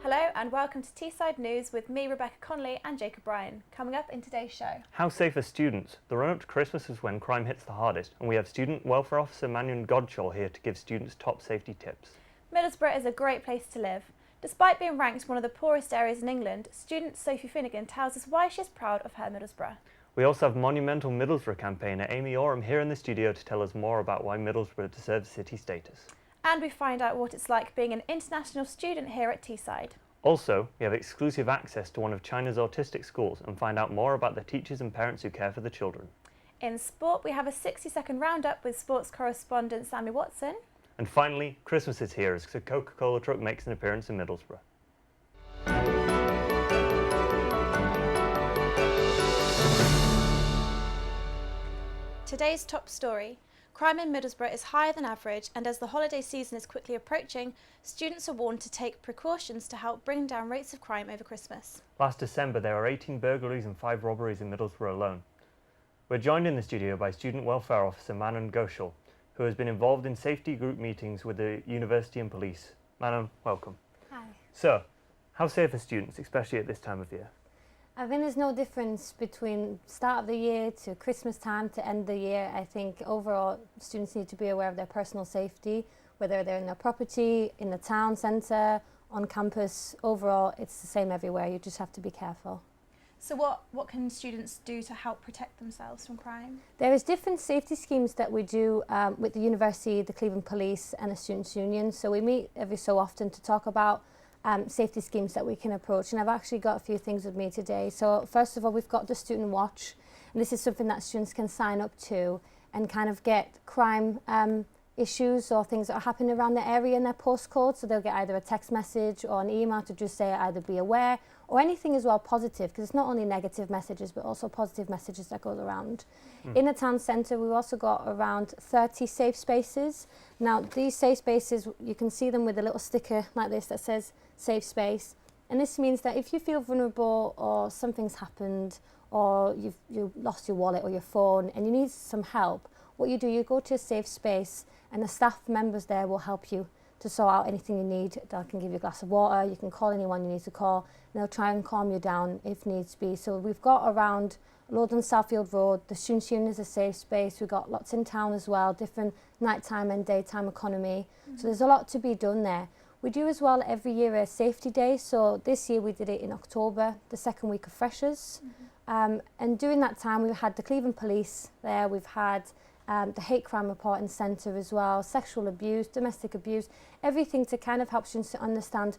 Hello and welcome to Teesside News with me, Rebecca Connolly and Jacob Bryan. Coming up in today's show. How safe are students? The run-up to Christmas is when crime hits the hardest, and we have Student Welfare Officer Mannion Godshall here to give students top safety tips. Middlesbrough is a great place to live. Despite being ranked one of the poorest areas in England, student Sophie Finnegan tells us why she's proud of her Middlesbrough. We also have monumental Middlesbrough campaigner Amy Oram here in the studio to tell us more about why Middlesbrough deserves city status. And we find out what it's like being an international student here at Teesside. Also, we have exclusive access to one of China's autistic schools and find out more about the teachers and parents who care for the children. In sport, we have a 60-second roundup with sports correspondent Sammy Watson. And finally, Christmas is here as the Coca-Cola truck makes an appearance in Middlesbrough. Today's top story. Crime in Middlesbrough is higher than average, and as the holiday season is quickly approaching, students are warned to take precautions to help bring down rates of crime over Christmas. Last December, there were 18 burglaries and 5 robberies in Middlesbrough alone. We're joined in the studio by Student Welfare Officer Mannion Godshall, who has been involved in safety group meetings with the university and police. Mannion, welcome. Hi. So, how safe are students, especially at this time of year? I think there's no difference between start of the year to Christmas time to end of the year. I think overall students need to be aware of their personal safety, whether they're in their property, in the town centre, on campus. Overall, it's the same everywhere. You just have to be careful. So what can students do to help protect themselves from crime? There is different safety schemes that we do with the university, the Cleveland Police and the Students' Union. So we meet every so often to talk about safety schemes that we can approach, and I've actually got a few things with me today. So first of all, we've got the Student Watch, and this is something that students can sign up to and kind of get crime issues or things that are happening around the area in their postcode. So they'll get either a text message or an email to just say either be aware or anything as well positive, because it's not only negative messages but also positive messages that goes around. In the town centre, we've also got around 30 safe spaces. Now these safe spaces, you can see them with a little sticker like this that says safe space, and this means that if you feel vulnerable or something's happened or you've lost your wallet or your phone and you need some help, what you do, you go to a safe space and the staff members there will help you to sort out anything you need. They can give you a glass of water, you can call anyone you need to call, and they'll try and calm you down if needs be. So we've got around Lowden Southfield Road, the Students' Union is a safe space, we've got lots in town as well, different nighttime and daytime economy. So there's a lot to be done there. We do as well every year a safety day, so this year we did it in October, the second week of freshers. And during that time we've had the Cleveland Police there, we've had the Hate Crime Reporting Centre as well, sexual abuse, domestic abuse, everything to kind of help students to understand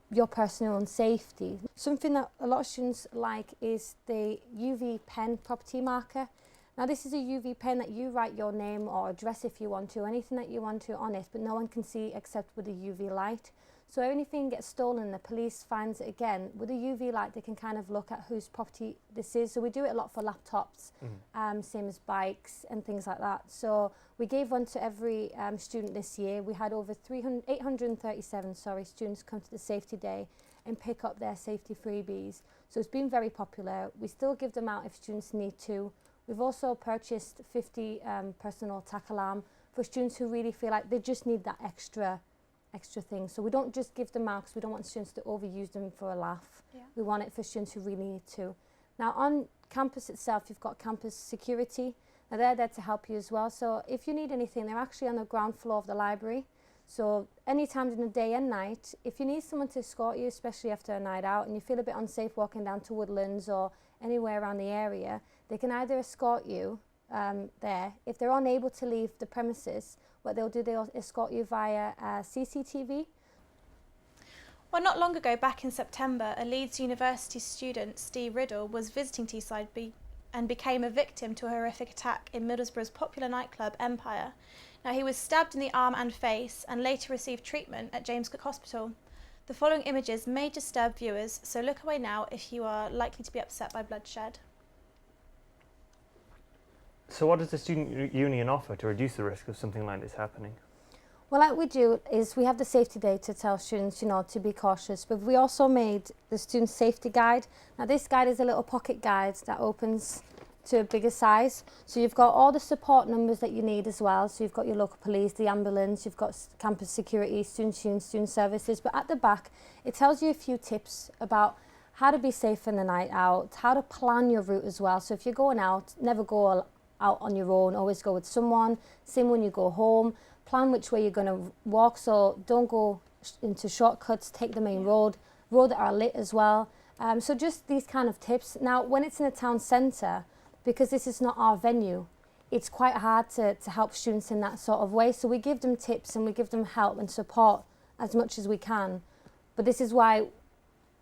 your personal and safety. Something that a lot of students like is the UV pen property marker. Now this is a UV pen that you write your name or address if you want to, anything that you want to on it, but no one can see except with a UV light. So if anything gets stolen, the police finds it again. With a UV light, they can kind of look at whose property this is. So we do it a lot for laptops, same as bikes and things like that. So we gave one to every student this year. We had over 837 students come to the safety day and pick up their safety freebies. So it's been very popular. We still give them out if students need to. We've also purchased 50 personal attack alarm for students who really feel like they just need that extra thing. So we don't just give them out because we don't want students to overuse them for a laugh. Yeah. We want it for students who really need to. Now on campus itself, you've got campus security. Now they're there to help you as well. So if you need anything, they're actually on the ground floor of the library. So any time during the day and night, if you need someone to escort you, especially after a night out, and you feel a bit unsafe walking down to Woodlands or anywhere around the area, they can either escort you there. If they're unable to leave the premises, what they'll do, they'll escort you via CCTV. Well, not long ago, back in September, a Leeds University student, Steve Riddle, was visiting Teesside and became a victim to a horrific attack in Middlesbrough's popular nightclub Empire. Now, he was stabbed in the arm and face and later received treatment at James Cook Hospital. The following images may disturb viewers, so look away now if you are likely to be upset by bloodshed. So what does the Student Union offer to reduce the risk of something like this happening? Well, what we do is we have the safety day to tell students, to be cautious, but we also made the student safety guide. Now this guide is a little pocket guide that opens to a bigger size. So you've got all the support numbers that you need as well. So you've got your local police, the ambulance, you've got campus security, student services. But at the back, it tells you a few tips about how to be safe in the night out, how to plan your route as well. So if you're going out, never go out on your own, always go with someone. Same when you go home, plan which way you're going to walk, so don't go into shortcuts, take the main road that are lit as well. So just these kind of tips. Now, when it's in a town centre, because this is not our venue, it's quite hard to help students in that sort of way. So we give them tips and we give them help and support as much as we can. But this is why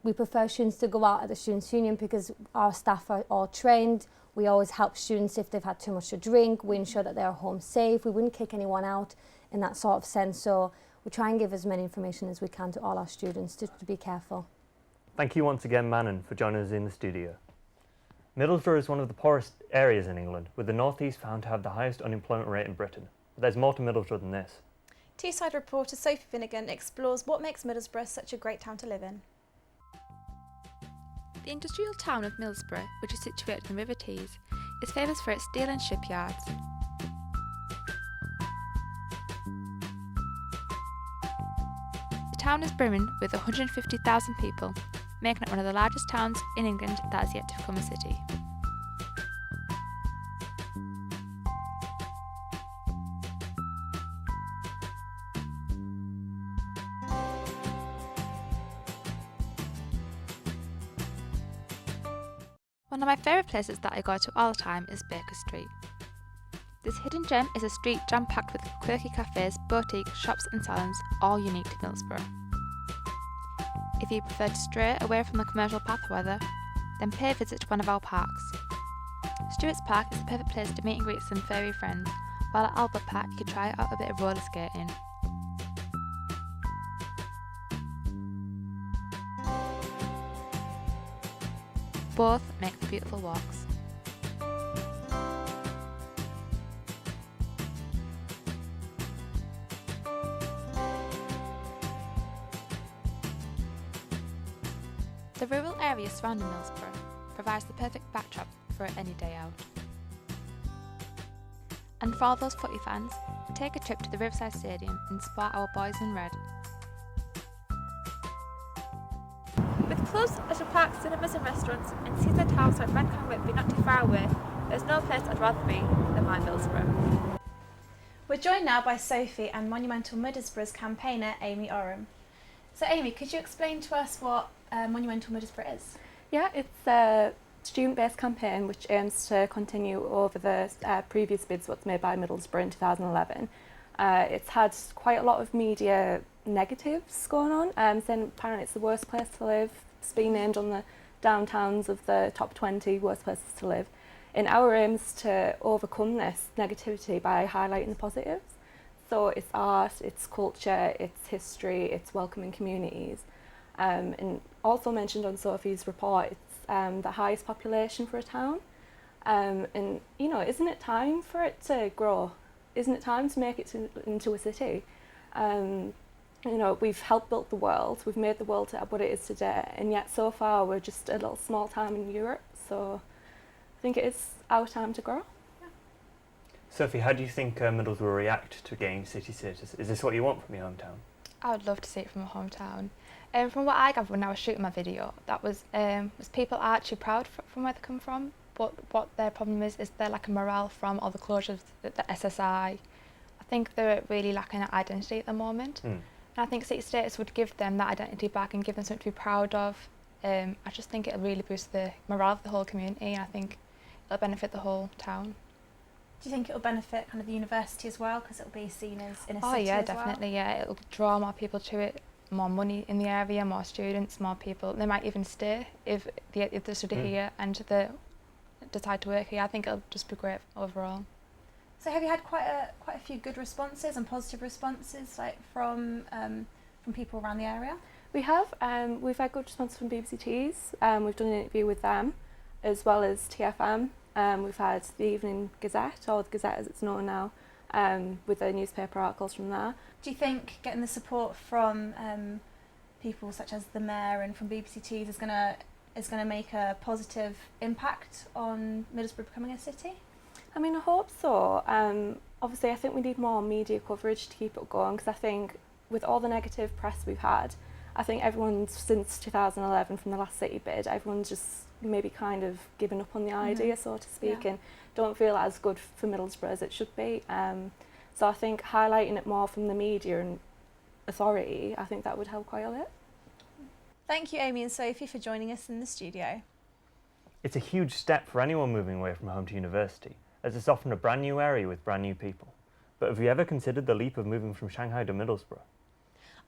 we prefer students to go out at the Students' Union, because our staff are all trained. We always help students if they've had too much to drink. We ensure that they're home safe. We wouldn't kick anyone out in that sort of sense. So we try and give as many information as we can to all our students to be careful. Thank you once again, Manon, for joining us in the studio. Middlesbrough is one of the poorest areas in England, with the North East found to have the highest unemployment rate in Britain. But there's more to Middlesbrough than this. Teesside reporter Sophie Finnegan explores what makes Middlesbrough such a great town to live in. The industrial town of Middlesbrough, which is situated in the River Tees, is famous for its steel and shipyards. The town is brimming with 150,000 people, making it one of the largest towns in England that has yet to become a city. One of my favourite places that I go to all the time is Baker Street. This hidden gem is a street jam-packed with quirky cafes, boutiques, shops and salons, all unique to Middlesbrough. If you prefer to stray away from the commercial path, however, then pay a visit to one of our parks. Stewart's Park is the perfect place to meet and greet some furry friends, while at Albert Park you can try out a bit of roller skating. Both make for beautiful walks. The rural area surrounding Middlesbrough provides the perfect backdrop for any day out. And for all those footy fans, take a trip to the Riverside Stadium and support our boys in red. With clubs, leisure parks, cinemas and restaurants, and Teesside towns like Redcar and Whitby not too far away, there's no place I'd rather be than my Middlesbrough. We're joined now by Sophie and Monumental Middlesbrough's campaigner Amy Oram. So Amy, could you explain to us what Monumental Middlesbrough is? Yeah, it's a student-based campaign which aims to continue over the previous bids what's made by Middlesbrough in 2011. It's had quite a lot of media negatives going on, saying apparently it's the worst place to live. It's been named on the downtowns of the top 20 worst places to live. And our aim is to overcome this negativity by highlighting the positives. So it's art, it's culture, it's history, it's welcoming communities. And also mentioned on Sophie's report, it's the highest population for a town. And you know, isn't it time for it to grow? Isn't it time to make it into a city? You know, we've helped build the world, we've made the world what it is today, and yet so far we're just a little small town in Europe, so I think it is our time to grow. Yeah. Sophie, how do you think Middlesbrough will react to gaining city status? Is this what you want from your hometown? I would love to see it from my hometown. From what I gathered when I was shooting my video, that was people are actually proud from where they come from, but what their problem is they're lacking morale from all the closures, the SSI. I think they're really lacking an identity at the moment. And I think city status would give them that identity back and give them something to be proud of. I just think it'll really boost the morale of the whole community, and I think it'll benefit the whole town. Do you think it'll benefit kind of the university as well, because it'll be seen as in a city? Oh yeah, as definitely. Well? Yeah, it'll draw more people to it, more money in the area, more students, more people. They might even stay if they study here and they decide to work here. I think it'll just be great overall. So have you had quite a few good responses and positive responses, like from people around the area? We have. We've had good response from BBC Tees. We've done an interview with them, as well as TFM. We've had the Evening Gazette, or the Gazette as it's known now, with the newspaper articles from there. Do you think getting the support from people such as the Mayor and from BBC Tees is going to is going to make a positive impact on Middlesbrough becoming a city? I mean, I hope so. Obviously, I think we need more media coverage to keep it going, because I think with all the negative press we've had, I think everyone's, since 2011 from the last city bid, everyone's just maybe kind of given up on the idea, so to speak, and don't feel as good for Middlesbrough as it should be. So I think highlighting it more from the media and authority, I think that would help quite a lot. Thank you, Amy and Sophie, for joining us in the studio. It's a huge step for anyone moving away from home to university, as it's often a brand new area with brand new people. But have you ever considered the leap of moving from Shanghai to Middlesbrough?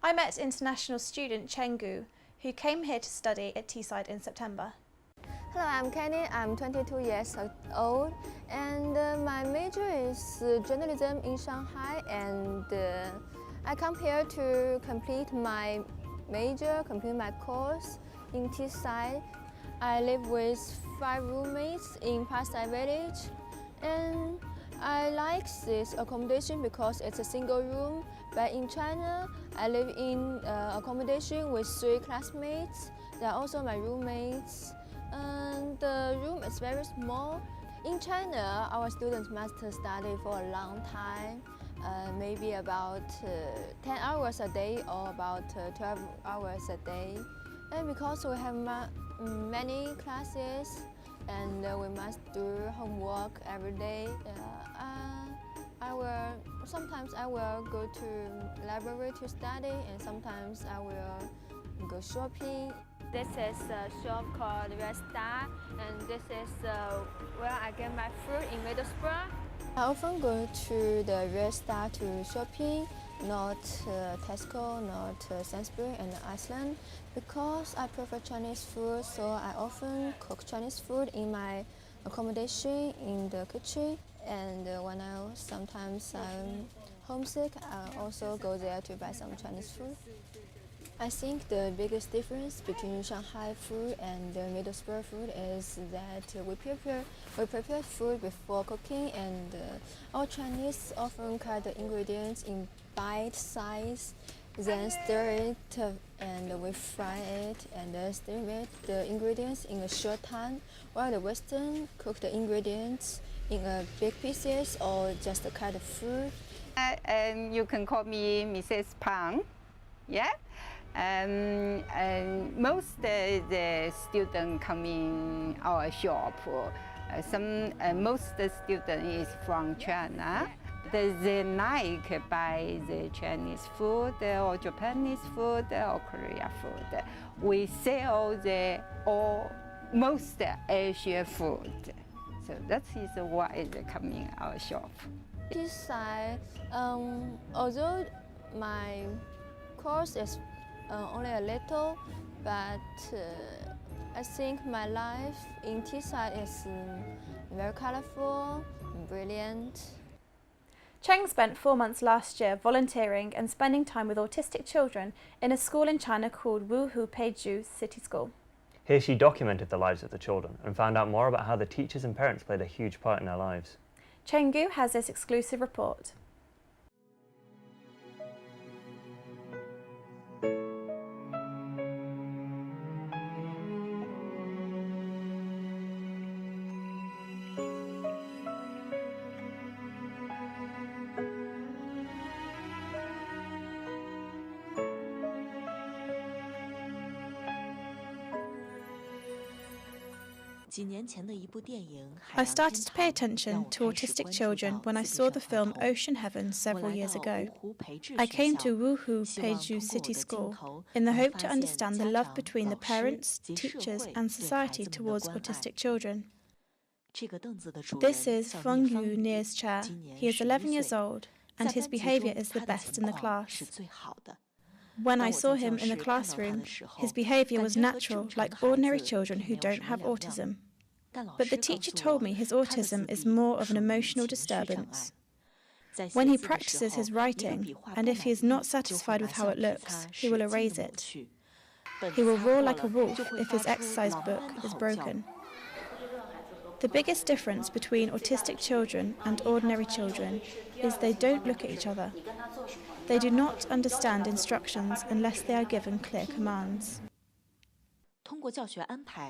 I met international student Cheng Gu, who came here to study at Teesside in September. Hello, I'm Kenny. I'm 22 years old, and my major is journalism in Shanghai, and I come here to complete my major, complete my course in Teesside. I live with 5 roommates in Teesside Village, and I like this accommodation because it's a single room. But in China, I live in accommodation with 3 classmates. They are also my roommates. And the room is very small. In China, our students must study for a long time, maybe about 10 hours a day or about 12 hours a day. And because we have many classes and we must do homework every day, sometimes I will go to library to study, and sometimes I will go shopping. This is a shop called Red Star, and this is where I get my food in Middlesbrough. I often go to the Red Star to shopping, not Tesco, not Sainsbury and Iceland, because I prefer Chinese food, so I often cook Chinese food in my accommodation in the kitchen. And when sometimes I'm homesick, I also go there to buy some Chinese food. I think the biggest difference between Shanghai food and Middlesbrough food is that we prepare food before cooking, and our Chinese often cut the ingredients in bite size, then stir it and we fry it and steam the ingredients in a short time, while the Western cook the ingredients in big pieces or just cut the fruit. And you can call me Mrs. Pang, yeah? And most of the students come in our shop. Most of the student is from China. They like buy the Chinese food or Japanese food or Korean food. We sell most Asian food. So that is why they come in our shop. Teesside, although my course is only a little, but I think my life in Teesside is very colorful, brilliant. Cheng spent 4 months last year volunteering and spending time with autistic children in a school in China called Wuhu Peizhu City School. Here she documented the lives of the children and found out more about how the teachers and parents played a huge part in their lives. Cheng Gu has this exclusive report. I started to pay attention to autistic children when I saw the film Ocean Heaven several years ago. I came to Wuhu Peizhu City School in the hope to understand the love between the parents, teachers and society towards autistic children. This is Feng Yu Ni's chair. He is 11 years old and his behaviour is the best in the class. When I saw him in the classroom, his behaviour was natural, like ordinary children who don't have autism. But the teacher told me his autism is more of an emotional disturbance. When he practices his writing, and if he is not satisfied with how it looks, he will erase it. He will roar like a wolf if his exercise book is broken. The biggest difference between autistic children and ordinary children is they don't look at each other. They do not understand instructions unless they are given clear commands.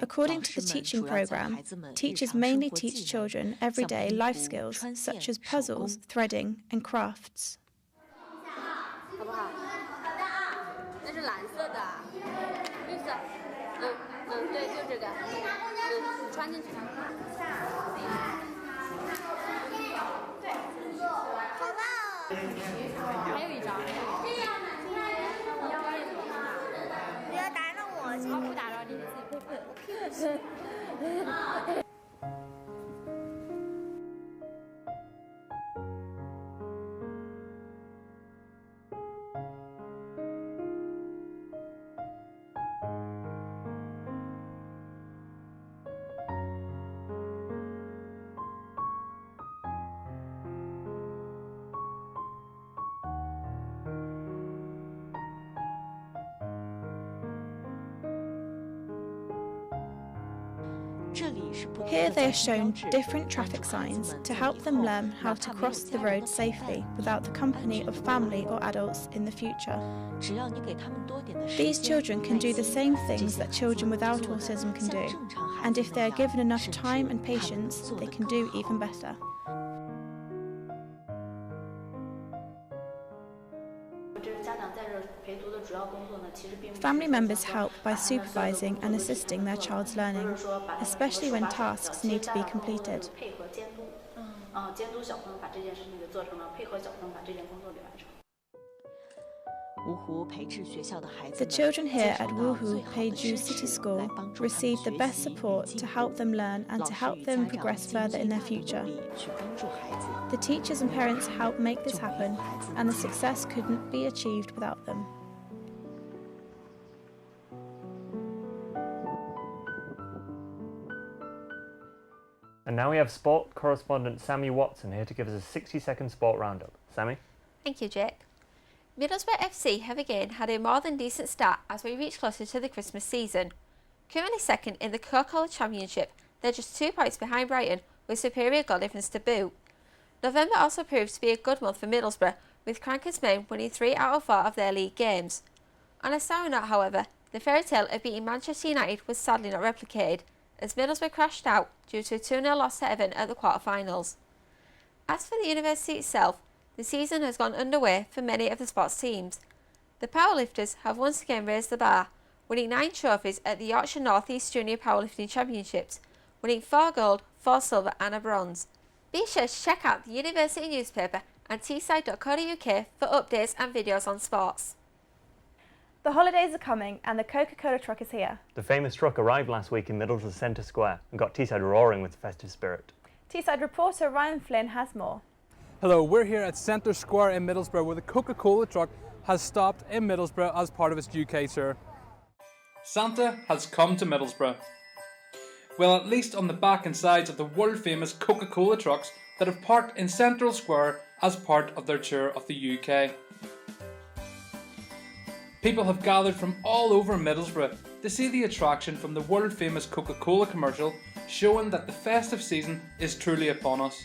According to the teaching programme, teachers mainly teach children everyday life skills such as puzzles, threading and crafts. Here they are shown different traffic signs to help them learn how to cross the road safely without the company of family or adults in the future. These children can do the same things that children without autism can do, and if they are given enough time and patience, they can do even better. Family members help by supervising and assisting their child's learning, especially when tasks need to be completed. The children here at Wuhu Peiju City School receive the best support to help them learn and to help them progress further in their future. The teachers and parents help make this happen, and the success couldn't be achieved without them. And now we have sport correspondent Sammy Watson here to give us a 60-second sport roundup. Sammy? Thank you, Jake. Middlesbrough FC have again had a more than decent start as we reach closer to the Christmas season. Currently second in the Coca-Cola Championship, they're just 2 points behind Brighton with superior goal difference to boot. November also proves to be a good month for Middlesbrough, with Crankers men winning 3 out of 4 of their league games. On a sour note, however, the fairy tale of beating Manchester United was sadly not replicated, as Middlesbrough crashed out due to a 2-0 loss to Everton at the quarter-finals. As for the university itself, the season has gone underway for many of the sports teams. The powerlifters have once again raised the bar, winning 9 trophies at the Yorkshire North East Junior Powerlifting Championships, winning 4 gold, 4 silver and a bronze. Be sure to check out the university newspaper and teesside.co.uk for updates and videos on sports. The holidays are coming and the Coca-Cola truck is here. The famous truck arrived last week in Middlesbrough Centre Square and got Teesside roaring with festive spirit. Teesside reporter Ryan Flynn has more. Hello, we're here at Centre Square in Middlesbrough where the Coca-Cola truck has stopped in Middlesbrough as part of its UK tour. Santa has come to Middlesbrough. Well, at least on the back and sides of the world famous Coca-Cola trucks that have parked in Central Square as part of their tour of the UK. People have gathered from all over Middlesbrough to see the attraction from the world famous Coca-Cola commercial showing that the festive season is truly upon us.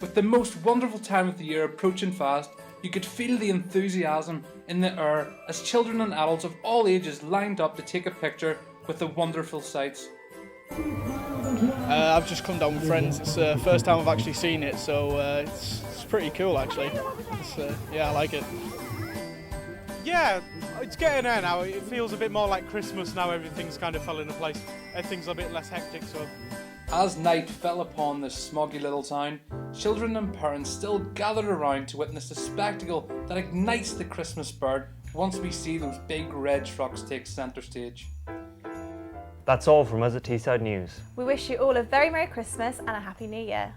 With the most wonderful time of the year approaching fast, you could feel the enthusiasm in the air as children and adults of all ages lined up to take a picture with the wonderful sights. I've just come down with friends. It's the first time I've actually seen it, so it's pretty cool actually. Yeah, I like it. Yeah, it's getting there now. It feels a bit more like Christmas now. Everything's kind of fell into place. Everything's a bit less hectic, so. As night fell upon this smoggy little town, children and parents still gathered around to witness the spectacle that ignites the Christmas spirit once we see those big red trucks take centre stage. That's all from us at Teesside News. We wish you all a very Merry Christmas and a Happy New Year.